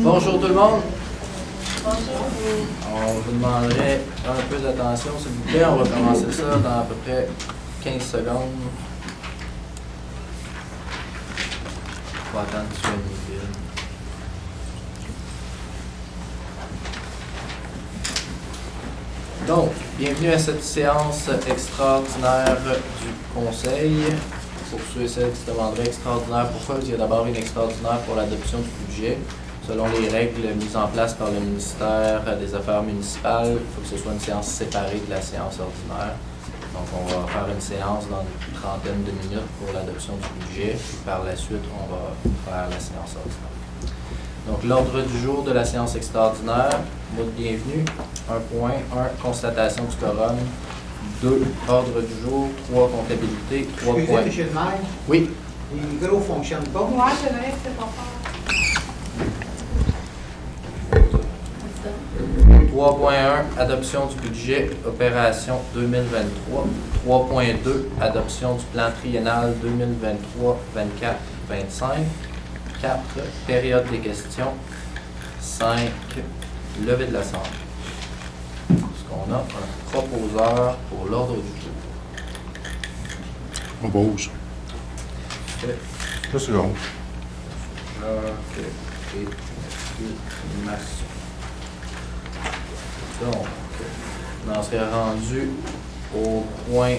Bonjour tout le monde. On vous demanderait un peu d'attention, s'il vous plaît. On va commencer ça dans à peu près 15 secondes. On va attendre que tu sois mobile. Donc, bienvenue à cette séance extraordinaire du Conseil. Pour ceux et celles qui se demanderaient extraordinaire, pourquoi? Il y a d'abord une extraordinaire pour l'adoption du budget. Selon les règles mises en place par le ministère des Affaires municipales, il faut que ce soit une séance séparée de la séance ordinaire. Donc, on va faire une séance dans une trentaine de minutes pour l'adoption du budget, puis par la suite, on va faire la séance ordinaire. Donc, l'ordre du jour de la séance extraordinaire, mot de bienvenue, 1.1, constatation du quorum, 2, ordre du jour, 3, comptabilité, 3 points. Monsieur le maire? Oui. Les micros ne fonctionnent pas. Ouais, c'est vrai que c'est pas fort. 3.1, adoption du budget, opération 2023. 3.2, adoption du plan triennal 2023-24-25. 4, période des questions. 5, levée de la salle. Est-ce qu'on a un proposeur pour l'ordre du jour? Propose. Ok. 2 secondes. Ok. Et mars. Donc, on en serait rendu au point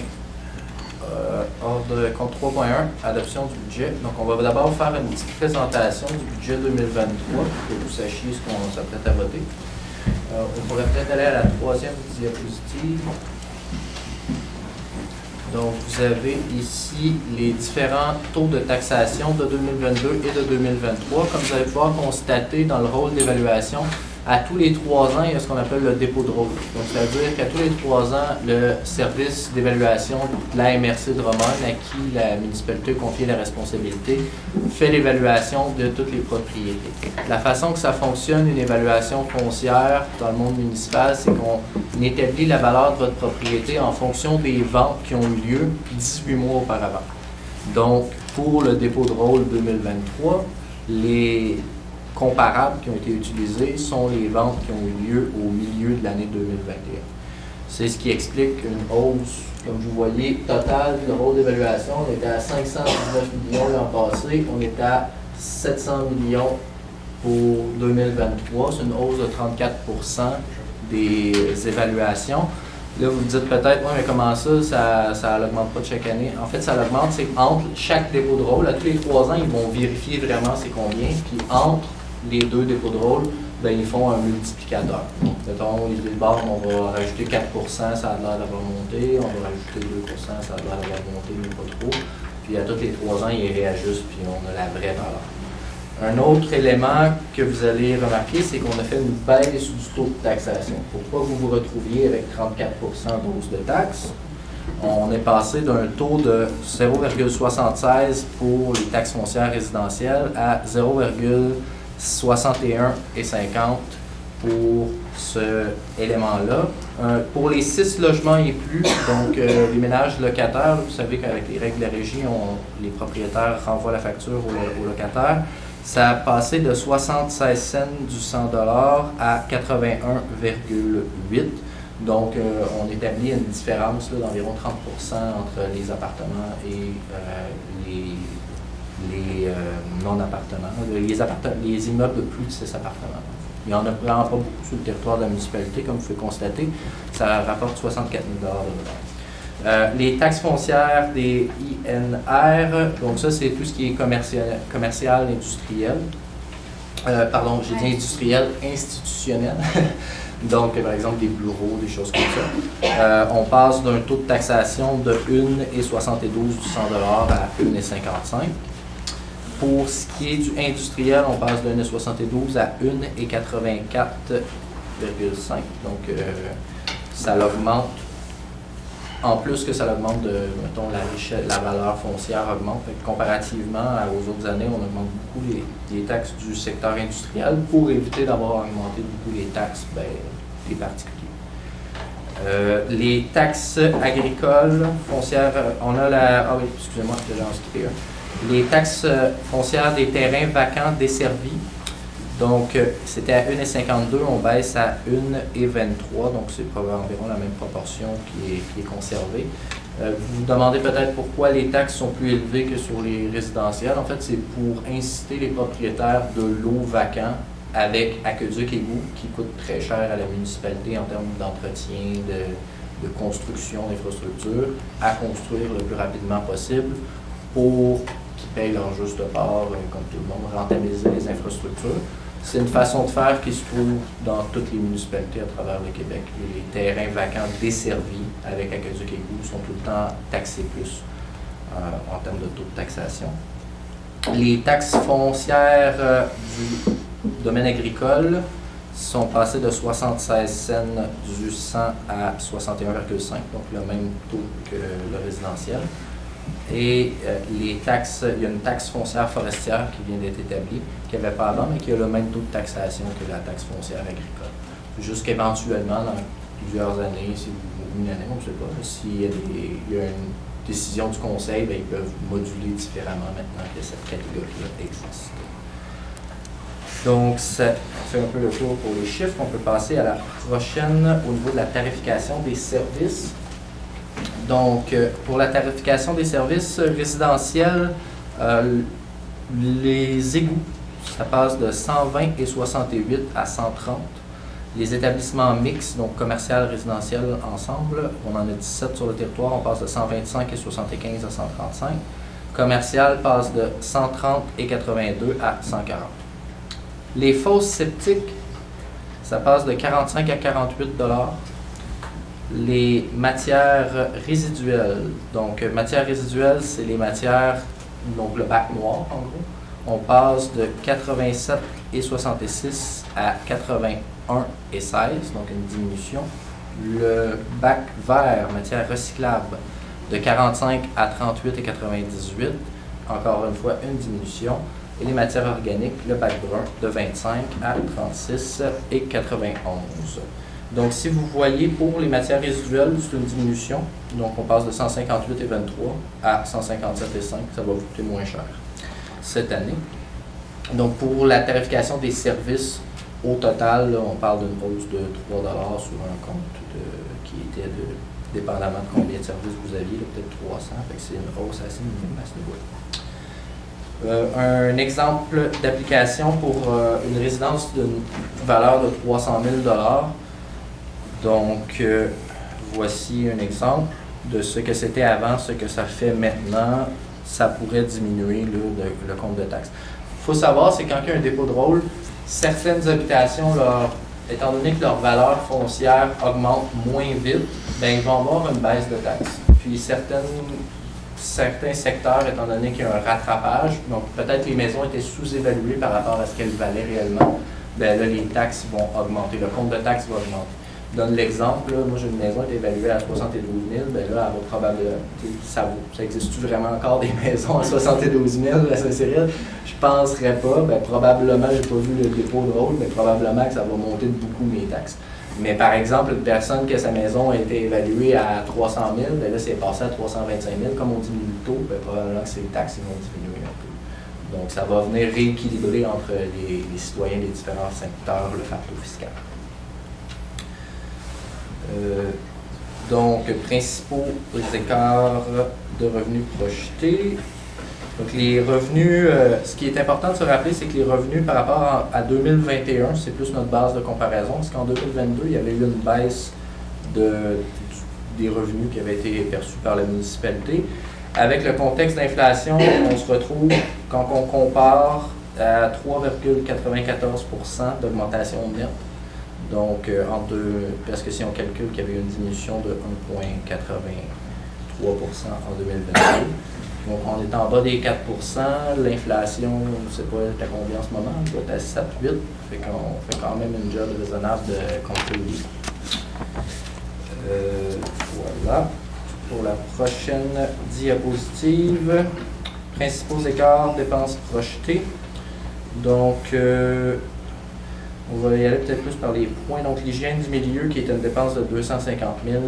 ordre compte 3.1, adoption du budget. Donc, on va d'abord faire une petite présentation du budget 2023 pour que vous sachiez ce qu'on s'apprête à voter. On pourrait peut-être aller à la troisième diapositive. Donc, vous avez ici les différents taux de taxation de 2022 et de 2023. Comme vous allez pouvoir constater dans le rôle d'évaluation, à tous les 3 ans, il y a ce qu'on appelle le dépôt de rôle. Donc, ça veut dire qu'à tous les 3 ans, le service d'évaluation de la MRC de Romaine, à qui la municipalité a confié la responsabilité, fait l'évaluation de toutes les propriétés. La façon que ça fonctionne, une évaluation foncière dans le monde municipal, c'est qu'on établit la valeur de votre propriété en fonction des ventes qui ont eu lieu 18 mois auparavant. Donc, pour le dépôt de rôle 2023, les comparables qui ont été utilisés sont les ventes qui ont eu lieu au milieu de l'année 2021. C'est ce qui explique une hausse, comme vous voyez, totale du rôle d'évaluation. On était à 519 millions l'an passé, on est à 700 millions pour 2023. C'est une hausse de 34% des évaluations. Là, vous vous dites peut-être, oui, mais comment ça n'augmente pas de chaque année? En fait, ça l'augmente, c'est entre chaque dépôt de rôle, à tous les 3 ans, ils vont vérifier vraiment c'est combien, puis entre les 2 dépôts de rôle, ben, ils font un multiplicateur. Donc, mettons, les bornes, on va rajouter 4 ça a l'air d'avoir monté, on va rajouter 2 ça a l'air d'avoir monté, mais pas trop. Puis à tous les 3 ans, ils réajustent, puis on a la vraie valeur. Un autre élément que vous allez remarquer, c'est qu'on a fait une baisse du taux de taxation. Pour pas que vous vous retrouviez avec 34 de hausse de taxes, on est passé d'un taux de 0,76 pour les taxes foncières résidentielles à 0,61 et 50 pour ce élément-là. Pour les 6 logements et plus, donc les ménages locataires, vous savez qu'avec les règles de la régie, les propriétaires renvoient la facture aux locataires. Ça a passé de 76 cents du 100 $ à 81,8. Donc, on établit une différence d'environ 30 entre les appartements et les non-appartements, les immeubles de plus de 6 appartements. Il n'y en a vraiment pas beaucoup sur le territoire de la municipalité, comme vous pouvez constater. Ça rapporte 64 000 $ de valeur. Les taxes foncières des INR, donc ça, c'est tout ce qui est commercial industriel. Pardon, j'ai dit industriel, institutionnel. Donc, par exemple, des bureaux, des choses comme ça. On passe d'un taux de taxation de 1,72 du 100 $ à 1,55. Pour ce qui est du industriel, on passe de 1,72 à 1,84,5. Donc, ça l'augmente. En plus que ça augmente mettons, la richesse, la valeur foncière augmente. Comparativement aux autres années, on augmente beaucoup les taxes du secteur industriel pour éviter d'avoir augmenté beaucoup les taxes des particuliers. Les taxes agricoles, foncières, on a la... Ah oui, excusez-moi, j'ai inscrit. Les taxes foncières des terrains vacants desservis. Donc, c'était à 1,52, on baisse à 1,23, donc c'est environ la même proportion qui est conservée. Vous vous demandez peut-être pourquoi les taxes sont plus élevées que sur les résidentielles. En fait, c'est pour inciter les propriétaires de lots vacants avec aqueduc et égout qui coûtent très cher à la municipalité en termes d'entretien, de construction d'infrastructures, à construire le plus rapidement possible pour qu'ils payent leur juste part, comme tout le monde, rentabiliser les infrastructures. C'est une façon de faire qui se trouve dans toutes les municipalités à travers le Québec. Les terrains vacants desservis avec aqueduc et égout sont tout le temps taxés plus en termes de taux de taxation. Les taxes foncières du domaine agricole sont passées de 76 cents du 100 à 61,5, donc le même taux que le résidentiel. Et les taxes, il y a une taxe foncière forestière qui vient d'être établie, qu'il n'y avait pas avant, mais qui a le même taux de taxation que la taxe foncière agricole. Jusqu'éventuellement, dans plusieurs années, une année, on ne sait pas, s'il y a une décision du conseil, bien, ils peuvent moduler différemment maintenant que cette catégorie-là existe. Donc, ça fait un peu le tour pour les chiffres. On peut passer à la prochaine au niveau de la tarification des services. Donc, pour la tarification des services résidentiels, les égouts, ça passe de 120 et 68 à 130. Les établissements mixtes, donc commercial, résidentiel ensemble, on en a 17 sur le territoire, on passe de 125 et 75 à 135. Commercial passe de 130 et 82 à 140. Les fosses septiques, ça passe de 45 à 48 $. Les matières résiduelles, donc matières résiduelles, c'est les matières, donc le bac noir en gros, on passe de 87 et 66 à 81 et 16, donc une diminution. Le bac vert, matière recyclable, de 45 à 38 et 98, encore une fois une diminution. Et les matières organiques, le bac brun, de 25 à 36 et 91. Donc, si vous voyez, pour les matières résiduelles, c'est une diminution. Donc, on passe de 158 et 23 à 157 et 5. Ça va vous coûter moins cher cette année. Donc, pour la tarification des services, au total, là, on parle d'une hausse de 3 $ sur un compte qui était dépendamment de combien de services vous aviez, peut-être 300. Fait que c'est une hausse assez minime à ce niveau-là. Un exemple d'application pour une résidence d'une valeur de 300 000 $. Donc, voici un exemple de ce que c'était avant, ce que ça fait maintenant. Ça pourrait diminuer le compte de taxes. Il faut savoir, c'est quand il y a un dépôt de rôle, certaines habitations, étant donné que leur valeur foncière augmente moins vite, bien, ils vont avoir une baisse de taxes. Puis certains secteurs, étant donné qu'il y a un rattrapage, donc peut-être les maisons étaient sous-évaluées par rapport à ce qu'elles valaient réellement, bien là, les taxes vont augmenter, le compte de taxes va augmenter. Je donne l'exemple, moi j'ai une maison qui est évaluée à 72 000, bien là, elle va probablement, ça existe-tu vraiment encore des maisons à 72 000 à Saint-Cyril? Je ne penserais pas, bien, probablement, j'ai pas vu le dépôt de rôle, mais probablement que ça va monter de beaucoup mes taxes. Mais par exemple, une personne que sa maison a été évaluée à 300 000, bien là, c'est passé à 325 000, comme on diminue le taux, bien, probablement que les taxes vont diminuer un peu. Donc ça va venir rééquilibrer entre les citoyens des différents secteurs le fardeau fiscal. Donc, principaux écarts de revenus projetés. Donc, les revenus, ce qui est important de se rappeler, c'est que les revenus par rapport à 2021, c'est plus notre base de comparaison, parce qu'en 2022, il y avait eu une baisse des revenus qui avaient été perçus par la municipalité. Avec le contexte d'inflation, on se retrouve, quand on compare, à 3,94% d'augmentation nette. Donc, parce que si on calcule qu'il y avait une diminution de 1,83% en 2022, donc on est en bas des 4%, l'inflation, on ne sait pas à combien en ce moment, on doit être à 7-8, fait qu'on fait quand même une job raisonnable de contrôler. Voilà. Pour la prochaine diapositive, principaux écarts, dépenses projetées. Donc, On va y aller peut-être plus par les points. Donc, l'hygiène du milieu, qui est une dépense de 250 000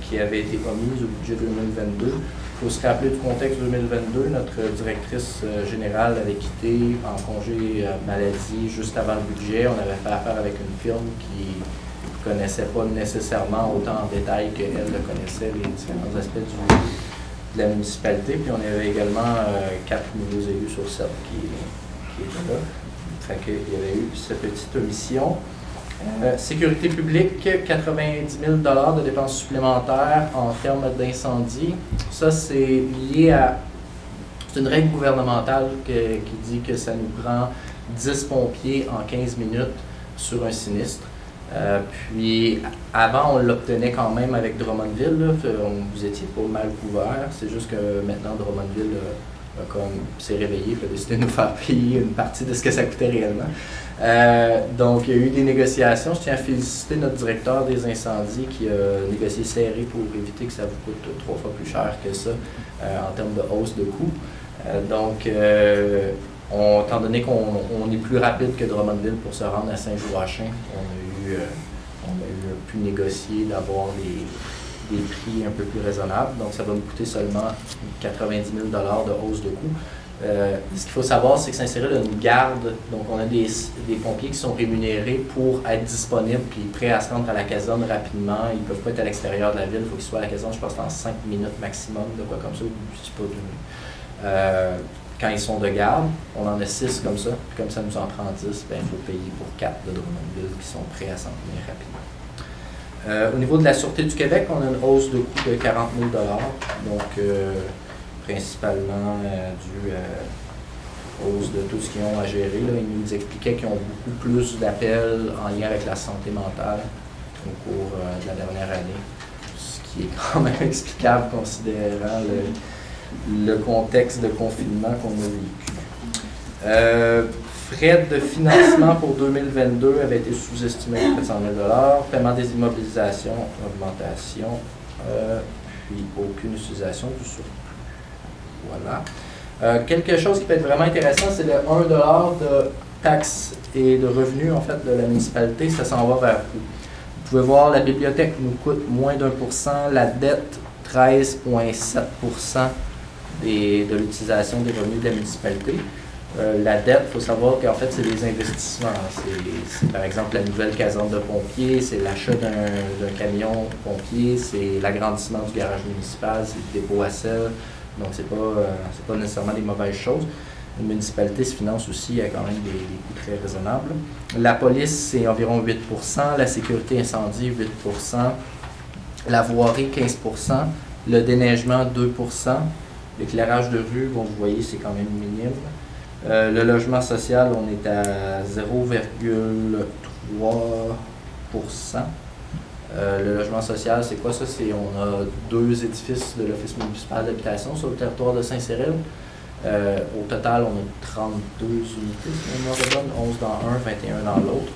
qui avait été omise au budget 2022. Il faut se rappeler du contexte 2022. Notre directrice générale avait quitté en congé maladie juste avant le budget. On avait fait affaire avec une firme qui ne connaissait pas nécessairement autant en détail qu'elle le connaissait les différents aspects de la municipalité. Puis on avait également 4 nouveaux élus sur 7 qui étaient là. Fait qu'il y avait eu cette petite omission. Sécurité publique, 90 000 de dépenses supplémentaires en termes d'incendie. Ça, c'est lié à... C'est une règle gouvernementale qui dit que ça nous prend 10 pompiers en 15 minutes sur un sinistre. Puis, avant, on l'obtenait quand même avec Drummondville. Là, vous étiez pas mal couvert. C'est juste que maintenant, Drummondville s'est réveillé et a décidé de nous faire payer une partie de ce que ça coûtait réellement. Donc, il y a eu des négociations. Je tiens à féliciter notre directeur des incendies qui a négocié serré pour éviter que ça vous coûte 3 fois plus cher que ça en termes de hausse de coûts. Étant donné qu'on est plus rapide que Drummondville pour se rendre à Saint-Joachim, on a pu négocier d'avoir des prix un peu plus raisonnables. Donc, ça va nous coûter seulement 90 000 de hausse de coût. Ce qu'il faut savoir, c'est que Saint-Cyril a une garde. Donc, on a des pompiers qui sont rémunérés pour être disponibles puis prêts à se rendre à la caserne rapidement. Ils ne peuvent pas être à l'extérieur de la ville. Il faut qu'ils soient à la caserne, je pense, en 5 minutes maximum, de quoi comme ça. Je sais pas, 2 minutes. Quand ils sont de garde, on en a 6 comme ça. Puis comme ça nous en prend 10, il faut payer pour 4 de Drummondville qui sont prêts à s'en tenir rapidement. Au niveau de la Sûreté du Québec, on a une hausse de coût de 40 000 donc principalement dû à hausse de tout ce qu'ils ont à gérer. Là. Ils nous expliquaient qu'ils ont beaucoup plus d'appels en lien avec la santé mentale au cours de la dernière année, ce qui est quand même explicable considérant le contexte de confinement qu'on a vécu. Frais de financement pour 2022 avaient été sous-estimés à 700 000 $. Paiement des immobilisations, augmentation, puis aucune utilisation du surplus. Voilà. Quelque chose qui peut être vraiment intéressant, c'est le 1 $ de taxes et de revenus en fait, de la municipalité. Ça s'en va vers où? Vous pouvez voir, la bibliothèque nous coûte moins d'1%, la dette 13,7% de l'utilisation des revenus de la municipalité. La dette, il faut savoir qu'en fait, c'est des investissements. C'est par exemple la nouvelle caserne de pompiers, c'est l'achat d'un camion pompier, c'est l'agrandissement du garage municipal, c'est le dépôt à sel. Donc, c'est pas nécessairement des mauvaises choses. Une municipalité se finance aussi à quand même des coûts très raisonnables. La police, c'est environ 8%, la sécurité incendie, 8%, la voirie, 15%, le déneigement, 2%, l'éclairage de rue, bon, vous voyez, c'est quand même minime. Le logement social, on est à 0,3%. Le logement social, c'est quoi ça? On a 2 édifices de l'Office municipal d'habitation sur le territoire de Saint-Cyril. Au total, on a 32 unités, si on me redonne, 11 dans un, 21 dans l'autre.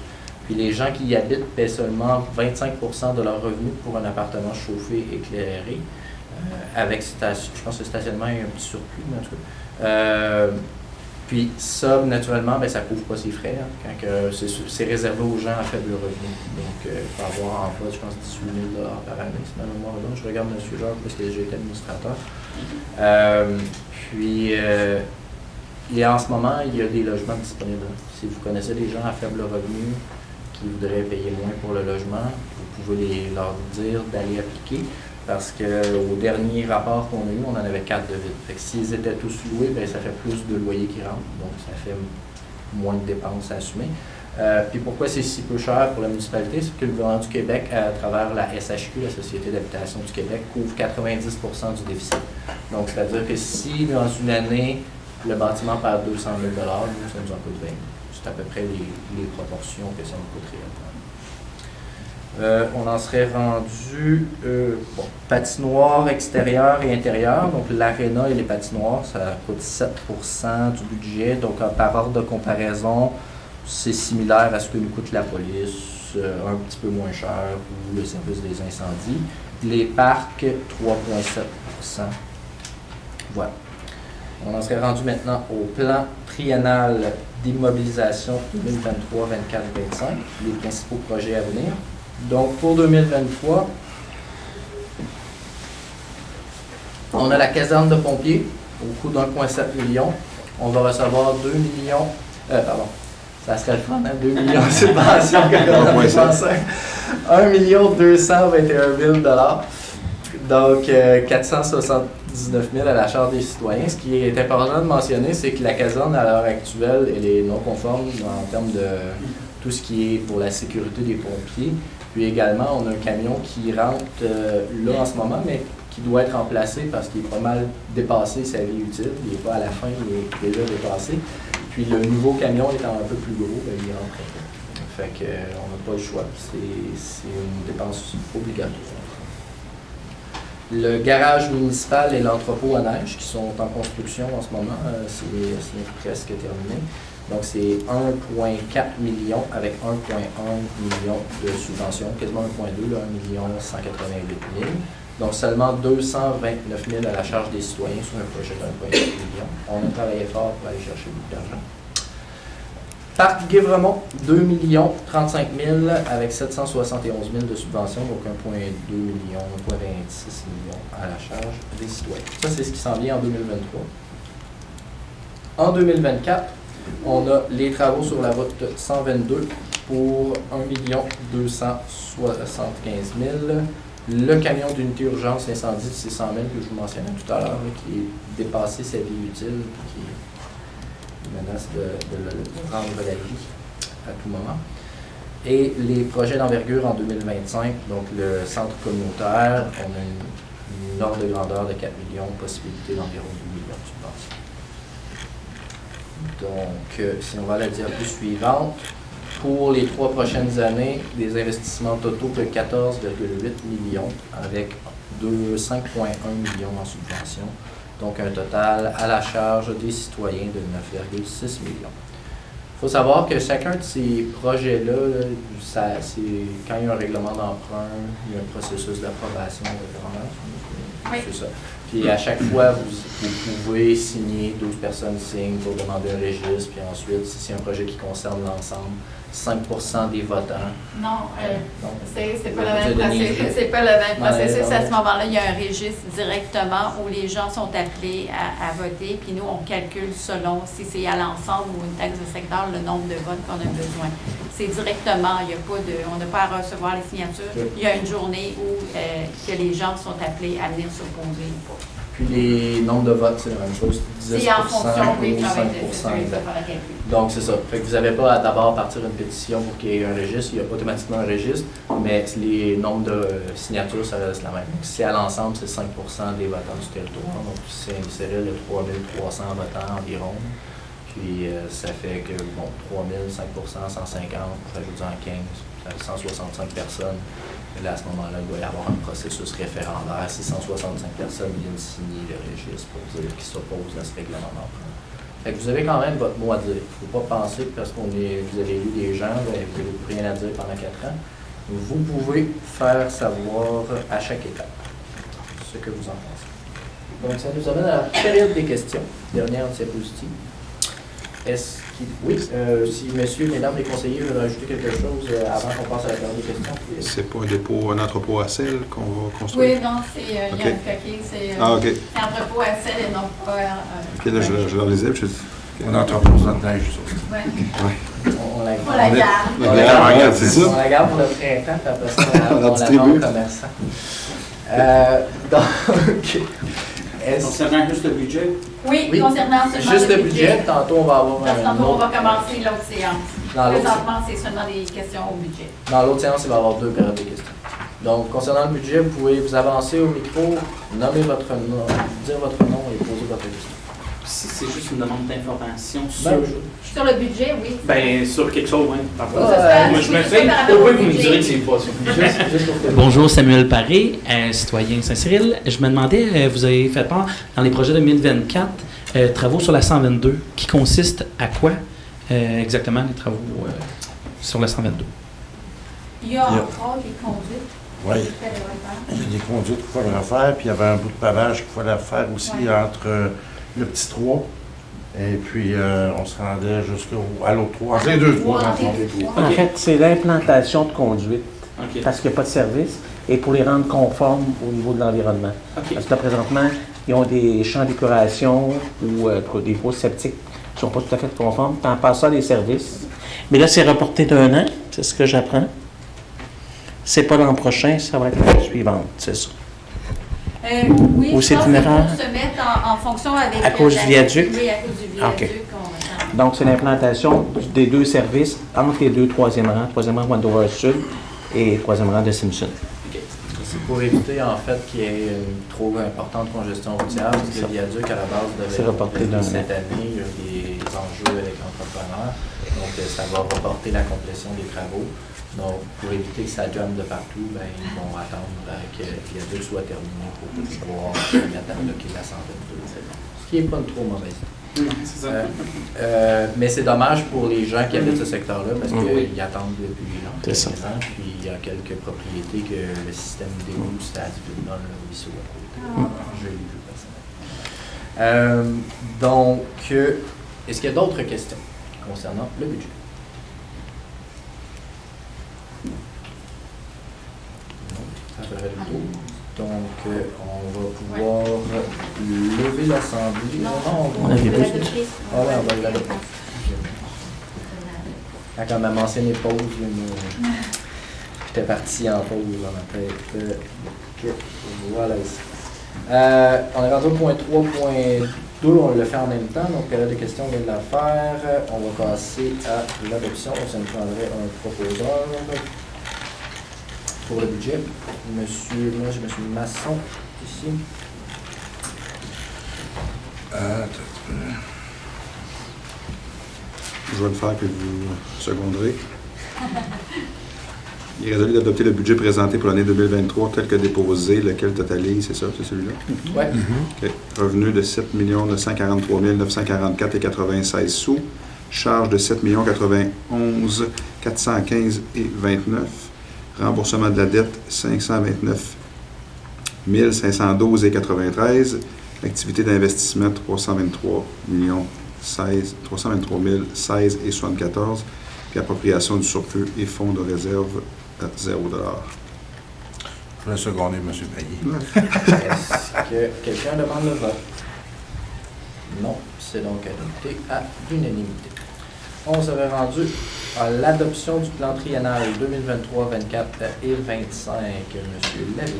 Puis les gens qui y habitent paient seulement 25% de leurs revenus pour un appartement chauffé, éclairé. Avec, je pense que le stationnement est un petit surplus, mais en tout cas. Puis ça, naturellement, ça ne couvre pas ses frais. Hein, quand c'est réservé aux gens à faible revenu. Donc, il faut avoir en bas, je pense, 18 000 par année. Si ma mémoire est bonne. Je regarde M. Jacques parce que j'ai été administrateur. Et en ce moment, il y a des logements disponibles. Si vous connaissez des gens à faible revenu qui voudraient payer moins pour le logement, vous pouvez leur dire d'aller appliquer. Parce qu'au dernier rapport qu'on a eu, on en avait 4 de vide. Fait que s'ils étaient tous loués, ça fait plus de loyers qui rentrent. Donc, ça fait moins de dépenses à assumer. Puis pourquoi c'est si peu cher pour la municipalité? C'est que le gouvernement du Québec, à travers la SHQ, la Société d'habitation du Québec, couvre 90% du déficit. Donc, c'est-à-dire que si, dans une année, le bâtiment perd 200 000 $, nous, ça nous en coûte 20 000. C'est à peu près les proportions que ça nous coûte réellement. On en serait rendu patinoire extérieure et intérieure. Donc, l'aréna et les patinoires, ça coûte 7% du budget. Donc, par ordre de comparaison, c'est similaire à ce que nous coûte la police, un petit peu moins cher, ou le service des incendies. Les parcs, 3,7%. Voilà. On en serait rendu maintenant au plan triennal d'immobilisation 2023, 24, 25, les principaux projets à venir. Donc, pour 2023, on a la caserne de pompiers au coût d'1,7 million. On va recevoir 2 millions, ça serait le fun, hein? 2 millions de subventions que l'on a dépensé. 1 221 000 $. Donc, 479 000 à la charge des citoyens. Ce qui est important de mentionner, c'est que la caserne, à l'heure actuelle, elle est non conforme en termes de tout ce qui est pour la sécurité des pompiers. Puis également, on a un camion qui rentre là en ce moment, mais qui doit être remplacé parce qu'il est pas mal dépassé sa vie utile. Il n'est pas à la fin, il est déjà dépassé. Puis le nouveau camion étant un peu plus gros, ben, il rentre un peu. Fait qu'on n'a pas le choix. C'est une dépense obligatoire. Le garage municipal et l'entrepôt à neige qui sont en construction en ce moment, c'est presque terminé. Donc c'est 1,4 million avec 1,1 million de subventions, quasiment 1,2, 1 188 000. Donc seulement 229 000 à la charge des citoyens sur un projet d'1,4 million. On a travaillé fort pour aller chercher beaucoup d'argent. Parc Guévremont, 2 035 000 avec 771 000 de subventions, donc 1,2 million, 1,26 million à la charge des citoyens. Ça, c'est ce qui s'en vient en 2023. En 2024, on a les travaux sur la route 122 pour 1 275 000. Le camion d'unité urgence incendie de 600 000 que je vous mentionnais tout à l'heure, qui est dépassé sa vie utile, qui menace de rendre la vie à tout moment. Et les projets d'envergure en 2025, donc le centre communautaire, on a une ordre de grandeur de 4 millions, possibilité d'environ 2 millions de subventions. Donc, si on va à la diapo suivante, pour les 3 prochaines années, des investissements totaux de 14,8 millions avec 5,1 millions en subventions. Donc un total à la charge des citoyens de 9,6 millions. Il faut savoir que chacun de ces projets-là, c'est quand il y a un règlement d'emprunt, il y a un processus d'approbation, oui. C'est ça. Puis à chaque fois, vous pouvez signer, 12 personnes signent pour demander un registre, puis ensuite, si c'est un projet qui concerne l'ensemble, 5% des votants. Non, c'est pas le même processus. C'est pas le même processus. À ce moment-là, il y a un registre directement où les gens sont appelés à voter, puis nous, on calcule selon si c'est à l'ensemble ou une taxe de secteur, le nombre de votes qu'on a besoin. C'est directement, il y a pas de, on n'a pas à recevoir les signatures. Il y a une journée où que les gens sont appelés à venir s'opposer ou pas. Puis les nombres de votes, c'est la même chose, 10% c'est en fonction ou 5%. Donc, c'est ça. Fait que vous n'avez pas à d'abord partir une pétition pour qu'il y ait un registre. Il y a automatiquement un registre, mais les nombres de signatures, ça reste la même. Donc, si c'est à l'ensemble, c'est 5% des votants du territoire. Donc, si c'est inséré, il y a 3300 votants environ. Puis, ça fait que, 3000, 5%, 150, rajoute-en 15, ça fait 165 personnes. Et là, à ce moment-là, il doit y avoir un processus référendaire. Si 165 personnes viennent signer le registre pour dire qu'ils s'opposent à ce règlement d'emprunt. Fait que vous avez quand même votre mot à dire. Il ne faut pas penser que parce que vous avez eu des gens, vous n'avez plus rien à dire pendant 4 ans. Vous pouvez faire savoir à chaque étape ce que vous en pensez. Donc, ça nous amène à la période des questions. Dernière diapositive. Oui, si messieurs, mesdames les conseillers veulent rajouter quelque chose avant qu'on passe à la période des questions. C'est pas un entrepôt à sel qu'on va construire? Oui, non, il y a un coquille, c'est entrepôt à sel et non pas... OK, là, je leur disais, je dis... On entrepose dans la neige, Oui. On la garde. Regarde, c'est ça. On la garde pour le printemps, puis après ça, on la vend distribue. aux commerçants. Donc... Concernant juste le budget? Oui, concernant seulement juste le budget, tantôt on va avoir tantôt on va commencer l'autre séance. Dans l'autre Présentement, c'est seulement des questions au budget. Dans l'autre séance, il va y avoir 2 périodes de questions. Donc, concernant le budget, vous pouvez vous avancer au micro, nommer votre nom, dire votre nom et poser votre question. Si c'est juste une demande d'information Sur le budget, oui. Ben, sur quelque chose, oui. Moi, je me fais. Pourquoi vous me direz que c'est pas ça? Juste pour Bonjour, Samuel Paré, citoyen Saint-Cyril. Je me demandais, vous avez fait part dans les projets 2024, travaux sur la 122, qui consistent à quoi exactement les travaux sur la 122? Il y a encore des conduites. Oui. Il y a des conduites qu'il faut refaire, puis il y avait un bout de pavage qu'il fallait faire aussi entre le petit 3. Et puis, on se rendait à l'autre 3. C'est les deux 3. En fait, c'est l'implantation de conduite, OK. parce qu'il n'y a pas de service, et pour les rendre conformes au niveau de l'environnement. OK. Parce que là, présentement, ils ont des champs d'épuration ou des fosses septiques qui ne sont pas tout à fait conformes. Puis en passant des services. Mais là, c'est reporté d'1 an, c'est ce que j'apprends. C'est pas l'an prochain, ça va être l'année suivante, c'est ça. Oui, Ou je c'est pense une que erreur? pour se mettre en fonction avec... À cause du viaduc? Oui, à cause du viaduc. Ah, OK. on- Donc, c'est l'implantation des deux services entre les deux troisième rang Wendover Sud et troisième rang de Simpson. C'est pour éviter en fait qu'il y ait une trop importante congestion routière, parce que le viaduc à la base C'est devait reporté être d'un cette an. année, il y a des enjeux avec l'entrepreneur, donc ça va reporter la complétion des travaux. Donc pour éviter que ça jamme de partout, ben, ils vont attendre que le viaduc soit terminé pour pouvoir se mettre à bloquer la 122. Ce qui n'est pas une trop mauvaise idée. Mais c'est dommage pour les gens qui habitent ce secteur-là parce qu'ils attendent depuis C'est ça. longtemps. Puis il y a quelques propriétés que le système d'égout, c'est à dans le ruisseau à côté. Je l'ai vu personnellement. Donc, est-ce qu'il y a d'autres questions concernant le budget? Non, ça ferait le tour. Donc, on va pouvoir lever l'Assemblée. On avait vu. Ah ouais, on va l'adopter. Quand ma mentionné pause, j'étais parti en pause dans ma tête. Voilà ici. On est rendu au point 3.2, on le fait en même temps, donc période de questions, on vient de la faire. On va passer à l'adoption. Ça nous prendrait un proposeur pour le budget. Moi j'ai M. Masson ici. Je vais le faire, puis vous seconderez. Il est résolu d'adopter le budget présenté pour l'année 2023 tel que déposé, lequel totalise, c'est ça, c'est celui-là? Oui. OK. Revenu de 7 943 944,96 sous. Charge de 7 91 415 et 29. Remboursement de la dette, 529 512 et 93. Activité d'investissement, 323 016 et 74. Puis appropriation du surplus et fonds de réserve à 0 $. Je vais seconder M. Payet. Est-ce que quelqu'un demande le vote? Non, c'est donc adopté à l'unanimité. On serait rendu à l'adoption du plan triennal 2023, 24 et 25. Monsieur Lavigne.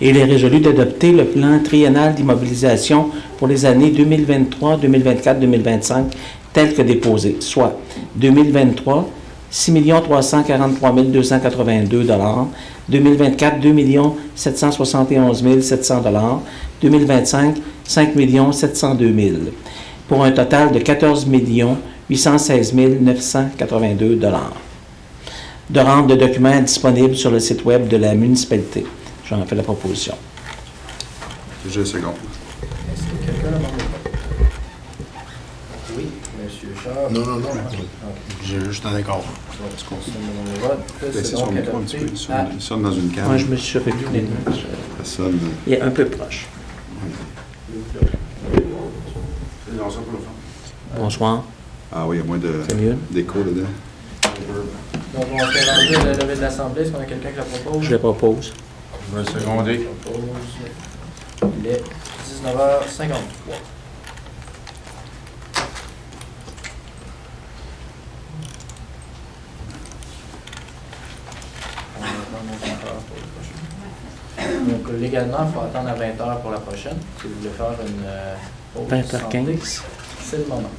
Il est résolu d'adopter le plan triennal d'immobilisation pour les années 2023, 2024, 2025 tel que déposé, soit 2023, 6 343 282 $, 2024, 2 771 700 $, 2025, 5 702 000 $, pour un total de 14 816 982 $. De rendre le document disponible sur le site web de la municipalité. J'en fais la proposition. Je le seconde. Est-ce que quelqu'un demande le vote? Oui, M. Charles. Non. Ok. J'ai juste un accord. Donc, on se demande le vote. Laissez C'est son donc micro un petit peu. adopté à Il sonne dans une cave. Moi, je me suis reculé. Ça sonne. Il est un peu proche. Bonsoir. Ah oui, il y a moins C'est mieux? d'écho dedans. Donc, on s'est rendu à la levée de l'Assemblée. Est-ce qu'on a quelqu'un qui la propose? Je le propose. Je vais seconder. Il est 19h53. On va attendre 20 heures pour le prochain. Donc, légalement, il faut attendre à 20h pour la prochaine. Si vous voulez faire une pause 20h15. santé, c'est le moment.